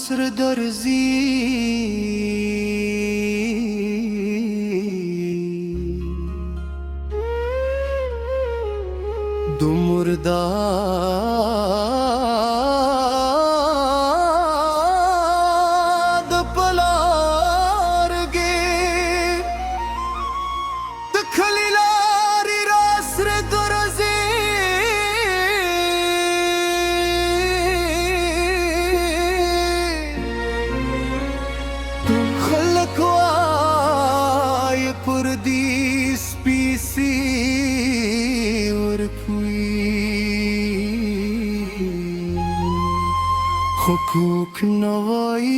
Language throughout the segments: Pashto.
عصر درزی دو مرداد پلارگی دکلی لاری عصر درزی خلق وای پردیس پیسی حقوق نوایی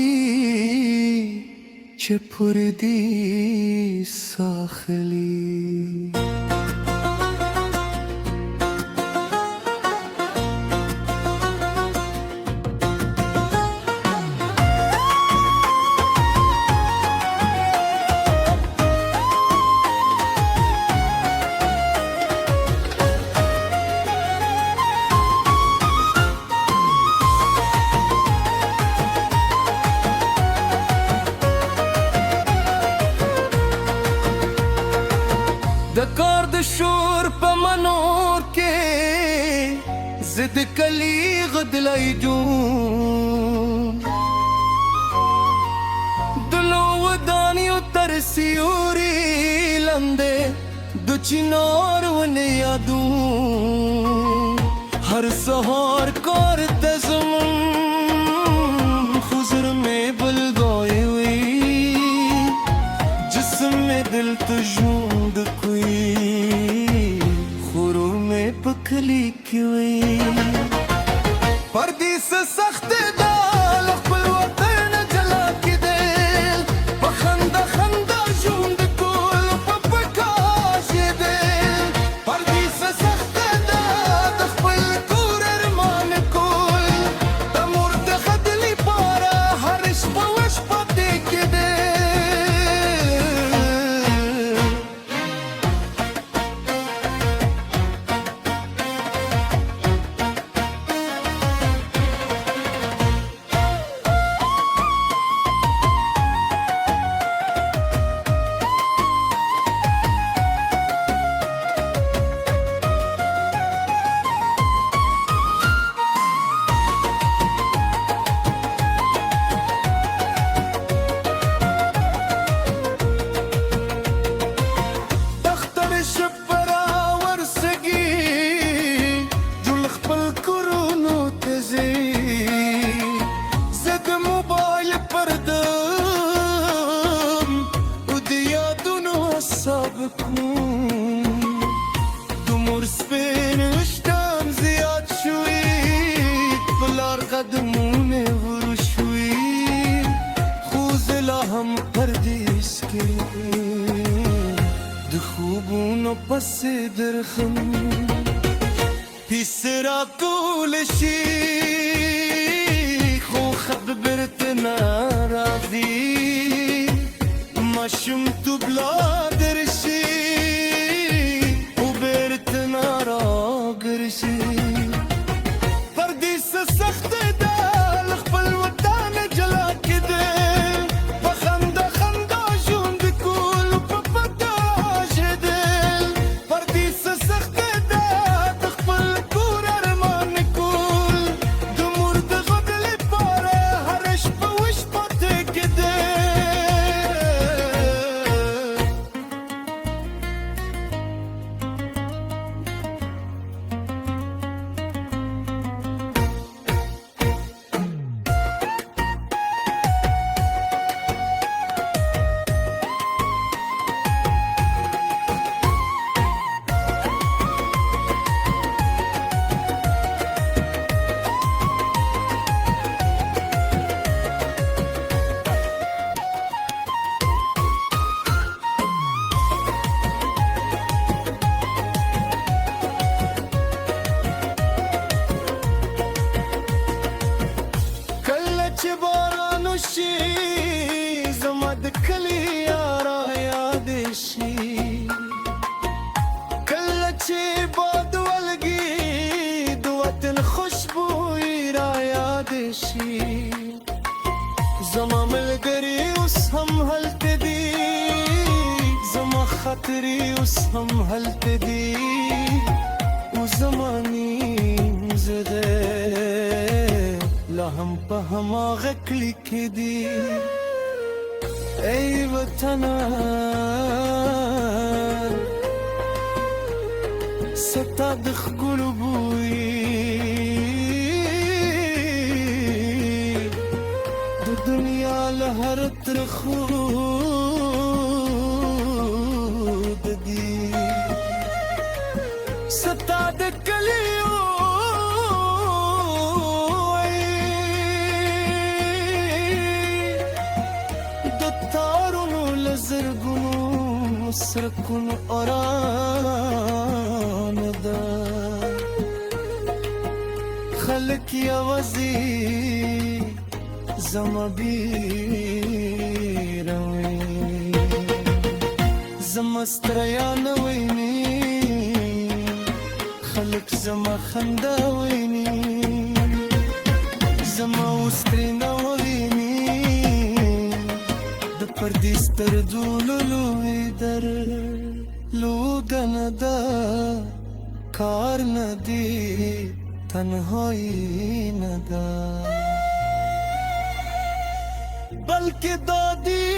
چه پردی ساخلی د کار د شور په منور کې زد کلی غدلای جون دلو ودانیو تر سیوري لنده د چنار ون یادون هر سهار کار تزمون خزر میں بل گوئے ہوئی جسم میں دل تجون پکلی کیوئی پردیس سخت دال خپل وطن جلا کی دل بخنده خنده ژوند کول په پکاش دل پردیس سخت دال خپل کور ارمان کول د مور د خدلی پاره هر شپه وشپه کې دل تمر سپین اشتم زیاد شوید بلار قدمون ورو شوید خوزلا هم پردیس که دخوبونو پس درخم پیس را کولشی خو خب برتنا راضی مشم تو بلا درشی پردیس سخت دال خپل وطن جلا کې دل بخنده خنده ژوند کول په پتاش دل پردیس سخت دال خپل کور ارمان کول د مور د غدل پاره هر شپه وشپه کې دل شي زما د کلی یارا یاد شي کله چې باد ولګي د وطن خوشبو را یاد شي زما ملګری اوس هم هلته دی، زما خاطرې اوس هم هلته دي، او زما نیم زړه لا هم په هماغه کلي کې دی. ای وطنه ستا د ښکلو بوی د دنیا له هر ترخو د دي، ستا د کلیو د تارونو له زرګونو سرکونو ارام ده، خلک یوازې زما بیره وي، زما ستړیا نه ویني، خلک زما خندا ویني، زما اوس ترې نه ویني، د پردیس تر دولو لوی درلوده نه ده، کار نه دی تنهایی نه ده، بلکې دا دی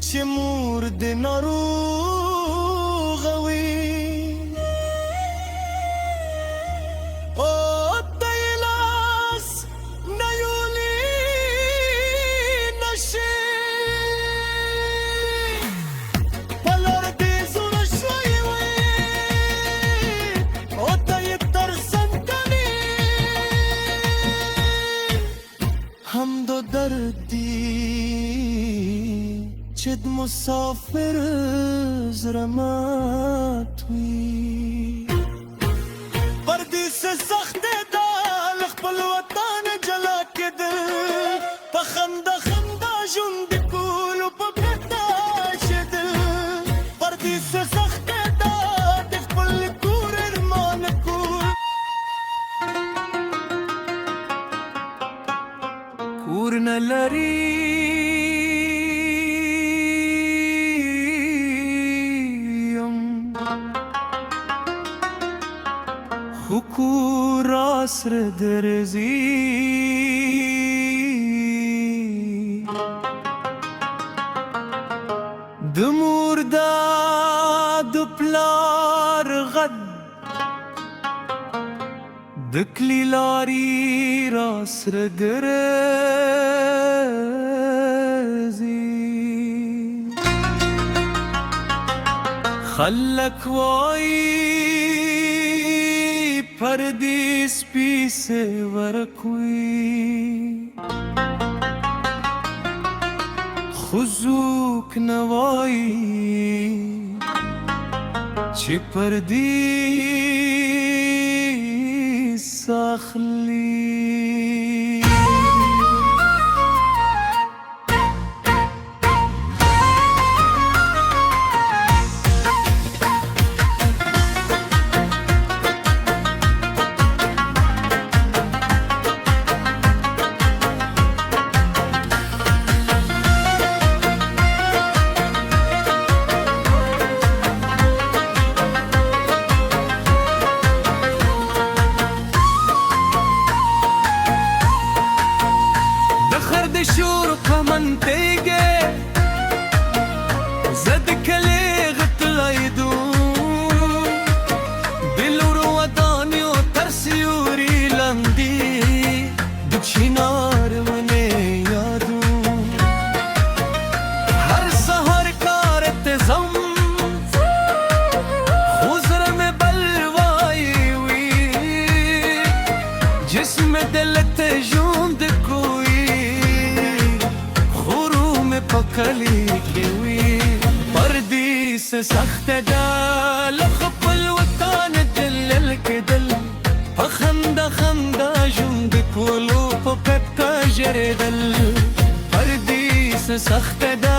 چې مور دې ناروغه وي، او ته یې لاس نه یولي نشي، په لار دې زړه شوی وي، او ته یې ترسم کوي، هم د درد دی چې د مسافر زړه مات وي، پردیس سخت ده له خپل وطن جلا کېدل، په خندا خندا ژوند کولو په بېرته شېدل، پردیس سخت ده د خپل کور ارمان کول، کور نه لري خو کور راسره درځي، د مور دا د پلار غد د کلي لارې راسره ګرځي، خلک وایي پردیس پیسې ورکوي، خو څوک نه وایي چې پردیس اخلي. شور پمن تیگه زد کلی غطلای دون بلور ودانی و ترسیوری لندی دو چینار منه یادون هر سهر کارت زم خوزرم بلوائی وی جسم دلت جوند کوئی پکلی کې وي، پردیس سخت ده له خپل وطن دلل کېدل، په خندا خندا ژوند کولو په پټه ژړېدل، پردیس سخت ده